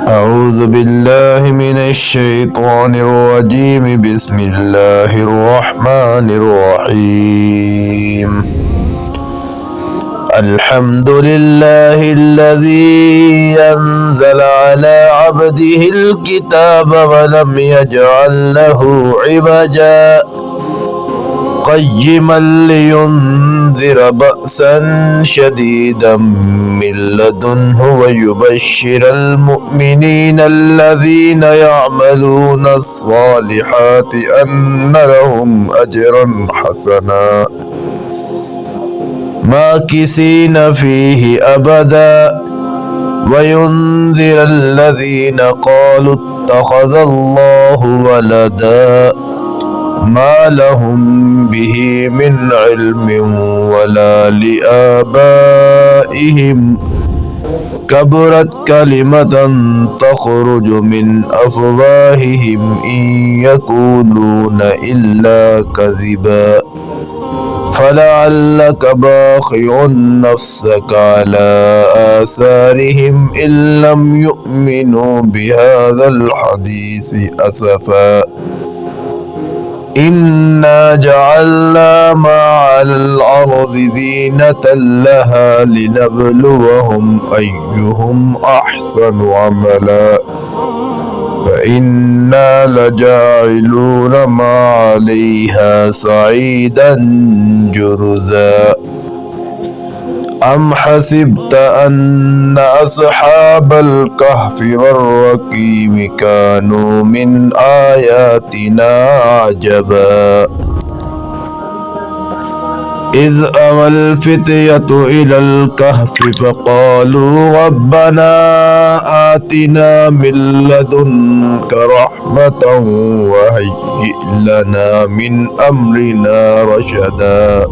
أعوذ بالله من الشيطان الرجيم. بسم الله الرحمن الرحيم. الحمد لله الذي أنزل على عبده الكتاب ولم يجعل له عوجا قيما لينذر بأسا شديدا من لدنه ويبشر المؤمنين الذين يعملون الصالحات أن لهم أجرا حسنا ماكثين فيه أبدا وينذر الذين قالوا اتخذ الله ولدا ما لهم به من علم ولا لآبائهم كبرت كلمة تخرج من أفواههم إن يقولون إلا كذبا فلعلك باخع نفسك على آثارهم إن لم يؤمنوا بهذا الحديث أسفا إنا جعلنا ما على الأرض زينة لها لنبلوهم أيهم أحسن عملا فإنا لجاعلون ما عليها صعيدا جرزا أم حسبت أن أصحاب الكهف والرقيم كانوا من آياتنا عجبا إذ أوى الفتية إلى الكهف فقالوا ربنا آتنا من لدنك رحمة وهيئ لنا من أمرنا رشدا